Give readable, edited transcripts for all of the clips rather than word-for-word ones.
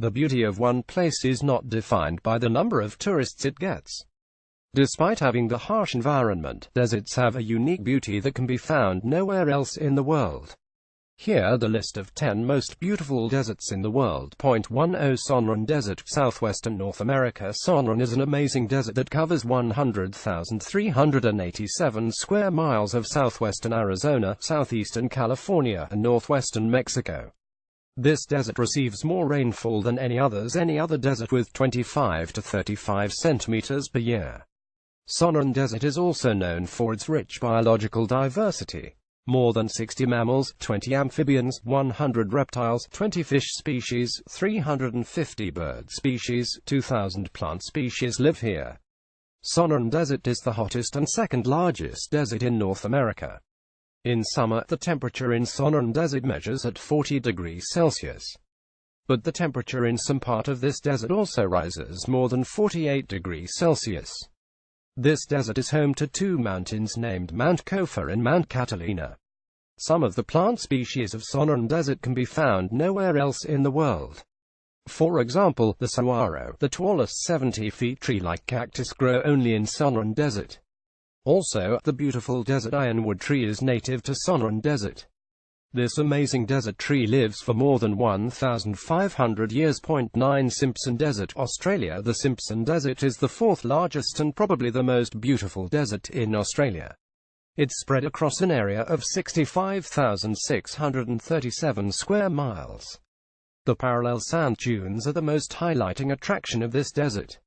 The beauty of one place is not defined by the number of tourists it gets. Despite having the harsh environment, deserts have a unique beauty that can be found nowhere else in the world. Here the list of 10 most beautiful deserts in the world. 10. Sonran Desert, southwestern North America. Sonran is an amazing desert that covers 100,387 square miles of southwestern Arizona, southeastern California, and northwestern Mexico. This desert receives more rainfall than any other desert, with 25 to 35 centimeters per year. Sonran Desert is also known for its rich biological diversity. More than 60 mammals, 20 amphibians, 100 reptiles, 20 fish species, 350 bird species, 2,000 plant species live here. Sonran Desert is the hottest and second largest desert in North America. In summer, the temperature in Sonran Desert measures at 40 degrees Celsius. But the temperature in some part of this desert also rises more than 48 degrees Celsius. This desert is home to 2 mountains named Mount Kofa and Mount Catalina. Some of the plant species of Sonran Desert can be found nowhere else in the world. For example, the saguaro, the tallest 70 feet tree-like cactus, grow only in Sonran Desert. Also, the beautiful desert ironwood tree is native to Sonran Desert. This amazing desert tree lives for more than 1,500 years. 9. Simpson Desert, Australia. The Simpson Desert is the 4th largest and probably the most beautiful desert in Australia. It's spread across an area of 65,637 square miles. The parallel sand dunes are the most highlighting attraction of this desert.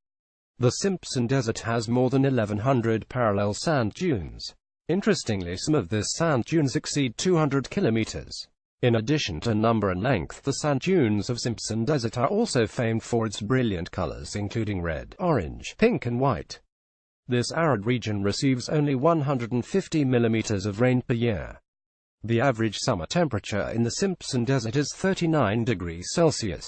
The Simpson Desert has more than 1,100 parallel sand dunes. Interestingly, some of these sand dunes exceed 200 kilometers. In addition to number and length, the sand dunes of Simpson Desert are also famed for its brilliant colors, including red, orange, pink and white. This arid region receives only 150 millimeters of rain per year. The average summer temperature in the Simpson Desert is 39 degrees Celsius.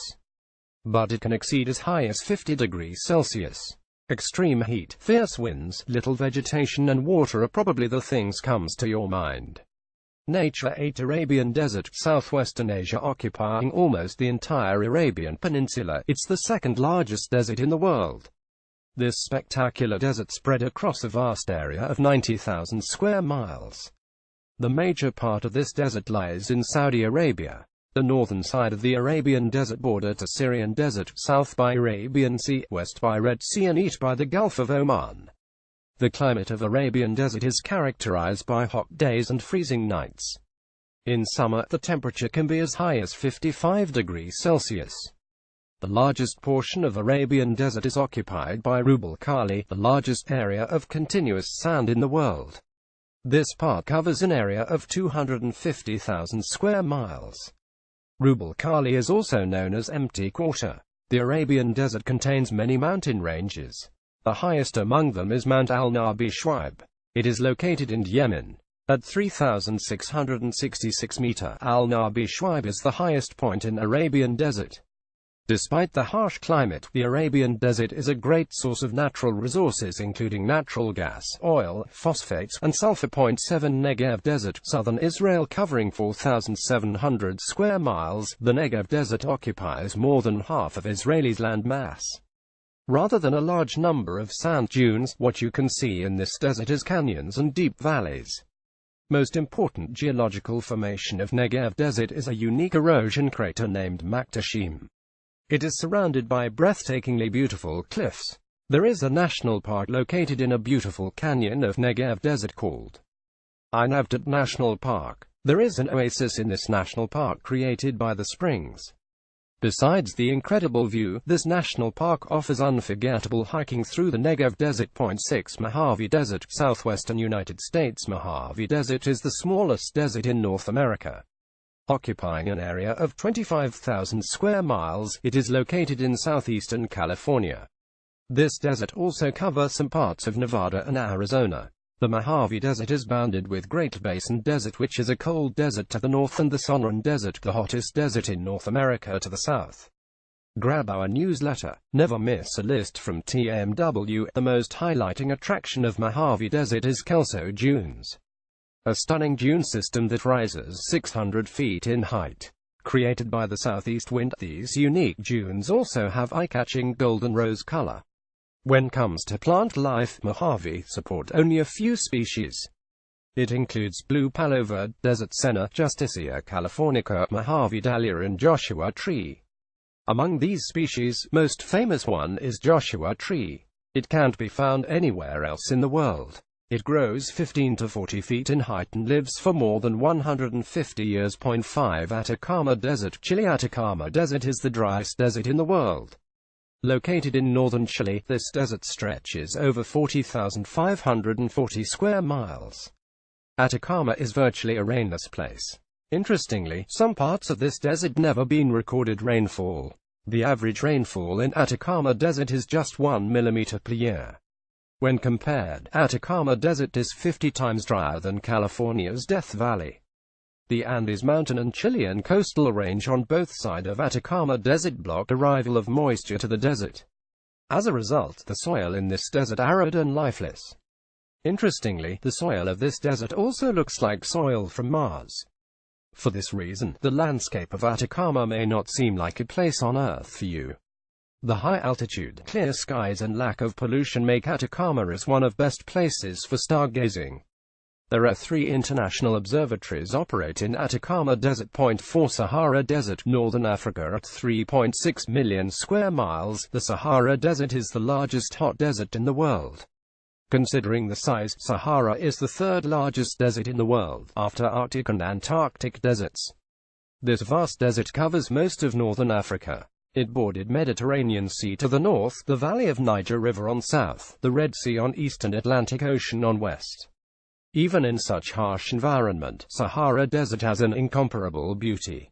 But it can exceed as high as 50 degrees Celsius. Extreme heat, fierce winds, little vegetation and water are probably the things comes to your mind. Nature. 8. Arabian Desert, southwestern Asia, occupying almost the entire Arabian Peninsula. It's the 2nd largest desert in the world. This spectacular desert spread across a vast area of 90,000 square miles. The major part of this desert lies in Saudi Arabia. The northern side of the Arabian Desert border to Syrian Desert, south by Arabian Sea, west by Red Sea and east by the Gulf of Oman. The climate of Arabian Desert is characterized by hot days and freezing nights. In summer, the temperature can be as high as 55 degrees Celsius. The largest portion of Arabian Desert is occupied by Rub al-Khali, the largest area of continuous sand in the world. This part covers an area of 250,000 square miles. Rub al-Khali is also known as Empty Quarter. The Arabian Desert contains many mountain ranges. The highest among them is Mount al-Nabi Shuaib. It is located in Yemen. At 3,666 meters, al-Nabi Shuaib is the highest point in Arabian Desert. Despite the harsh climate, the Arabian Desert is a great source of natural resources including natural gas, oil, phosphates, and sulfur. 7. Negev Desert, southern Israel, covering 4,700 square miles, the Negev Desert occupies more than half of Israel's land mass. Rather than a large number of sand dunes, what you can see in this desert is canyons and deep valleys. Most important geological formation of Negev Desert is a unique erosion crater named Maktashim. It is surrounded by breathtakingly beautiful cliffs. There is a national park located in a beautiful canyon of Negev Desert called Ein Avdut National Park. There is an oasis in this national park created by the springs. Besides the incredible view, this national park offers unforgettable hiking through the Negev Desert. 6. Mojave Desert, southwestern United States. Mojave Desert is the smallest desert in North America. Occupying an area of 25,000 square miles, it is located in southeastern California. This desert also covers some parts of Nevada and Arizona. The Mojave Desert is bounded with Great Basin Desert, which is a cold desert to the north, and the Sonran Desert, the hottest desert in North America, to the south. Grab our newsletter. Never miss a list from TMW. The most highlighting attraction of Mojave Desert is Kelso Dunes, a stunning dune system that rises 600 feet in height. created by the southeast wind. These unique dunes also have eye-catching golden rose color. When comes to plant life, Mojave support only a few species. It includes blue palover, desert senna, Justicia californica, Mojave dahlia and Joshua tree. Among these species, most famous one is Joshua tree. It can't be found anywhere else in the world. It grows 15 to 40 feet in height and lives for more than 150 years. 5. Atacama Desert. Chile. Atacama Desert is the driest desert in the world. Located in northern Chile, this desert stretches over 40,540 square miles. Atacama is virtually a rainless place. Interestingly, some parts of this desert never been recorded rainfall. The average rainfall in Atacama Desert is just 1 millimeter per year. When compared, Atacama Desert is 50 times drier than California's Death Valley. The Andes Mountain and Chilean coastal range on both sides of Atacama Desert block arrival of moisture to the desert. As a result, the soil in this desert arid and lifeless. Interestingly, the soil of this desert also looks like soil from Mars. For this reason, the landscape of Atacama may not seem like a place on Earth for you. The high altitude, clear skies and lack of pollution make Atacama as one of best places for stargazing. There are 3 international observatories operate in Atacama Desert. 4 Sahara Desert, Northern Africa. At 3.6 million square miles, the Sahara Desert is the largest hot desert in the world. Considering the size, Sahara is the 3rd largest desert in the world, after Arctic and Antarctic deserts. This vast desert covers most of northern Africa. It bordered Mediterranean Sea to the north, the valley of Niger River on south, the Red Sea on east and Atlantic Ocean on west. Even in such harsh environment, Sahara Desert has an incomparable beauty.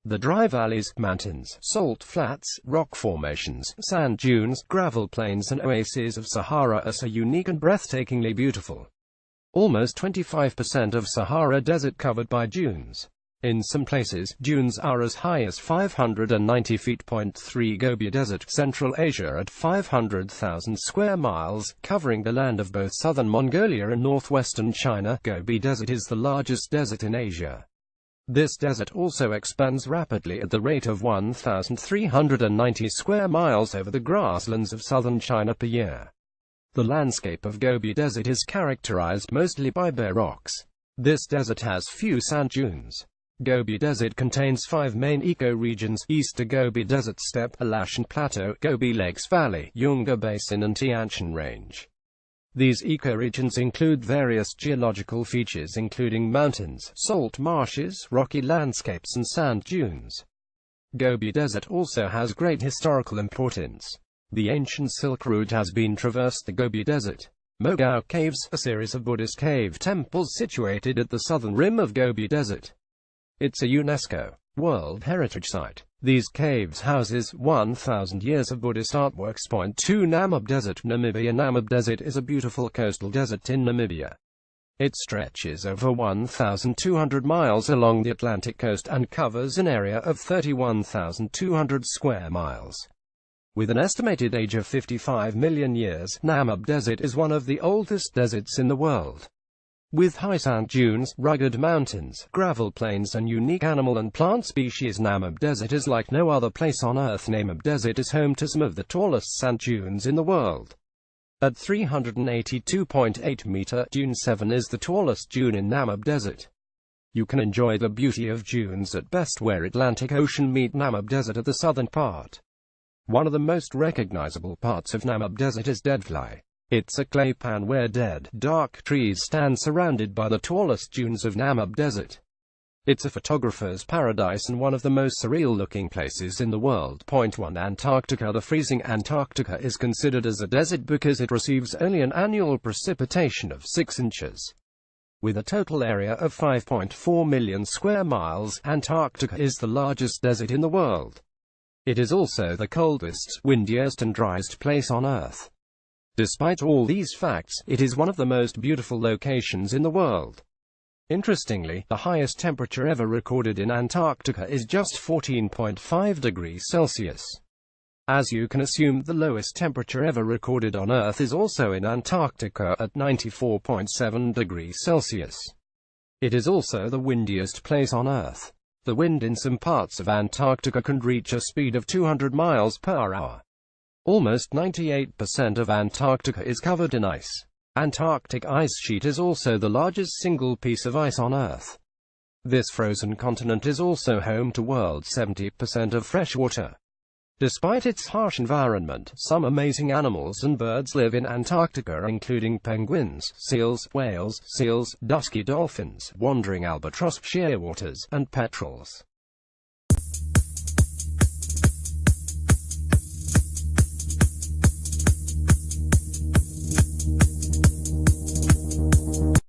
The dry valleys, mountains, salt flats, rock formations, sand dunes, gravel plains and oases of Sahara are so unique and breathtakingly beautiful. Almost 25% of Sahara Desert covered by dunes. In some places, dunes are as high as 590 feet. 3 Gobi Desert, Central Asia. At 500,000 square miles, covering the land of both southern Mongolia and northwestern China, Gobi Desert is the largest desert in Asia. This desert also expands rapidly at the rate of 1,390 square miles over the grasslands of southern China per year. The landscape of Gobi Desert is characterized mostly by bare rocks. This desert has few sand dunes. Gobi Desert contains 5 main ecoregions: Easter Gobi Desert Steppe, Alashan Plateau, Gobi Lakes Valley, Yunga Basin and Tian Shan Range. These ecoregions include various geological features including mountains, salt marshes, rocky landscapes and sand dunes. Gobi Desert also has great historical importance. The ancient Silk Route has been traversed the Gobi Desert. Mogao Caves, a series of Buddhist cave temples situated at the southern rim of Gobi Desert. It's a UNESCO World Heritage Site. These caves houses 1,000 years of Buddhist artworks. 2 Namib Desert, Namibia. Namib Desert is a beautiful coastal desert in Namibia. It stretches over 1,200 miles along the Atlantic coast and covers an area of 31,200 square miles. With an estimated age of 55 million years, Namib Desert is one of the oldest deserts in the world. With high sand dunes, rugged mountains, gravel plains and unique animal and plant species, Namib Desert is like no other place on Earth. Namib Desert is home to some of the tallest sand dunes in the world. At 382.8 meter, Dune 7 is the tallest dune in Namib Desert. You can enjoy the beauty of dunes at best where Atlantic Ocean meet Namib Desert at the southern part. One of the most recognizable parts of Namib Desert is Deadfly. It's a clay pan where dead, dark trees stand surrounded by the tallest dunes of Namib Desert. It's a photographer's paradise and one of the most surreal-looking places in the world. 1 Antarctica. The freezing Antarctica is considered as a desert because it receives only an annual precipitation of 6 inches. With a total area of 5.4 million square miles, Antarctica is the largest desert in the world. It is also the coldest, windiest and driest place on Earth. Despite all these facts, it is one of the most beautiful locations in the world. Interestingly, the highest temperature ever recorded in Antarctica is just 14.5 degrees Celsius. As you can assume, the lowest temperature ever recorded on Earth is also in Antarctica at 94.7 degrees Celsius. It is also the windiest place on Earth. The wind in some parts of Antarctica can reach a speed of 200 miles per hour. Almost 98% of Antarctica is covered in ice. Antarctic ice sheet is also the largest single piece of ice on Earth. This frozen continent is also home to world's 70% of fresh water. Despite its harsh environment, some amazing animals and birds live in Antarctica, including penguins, seals, whales, dusky dolphins, wandering albatross, shearwaters, and petrels.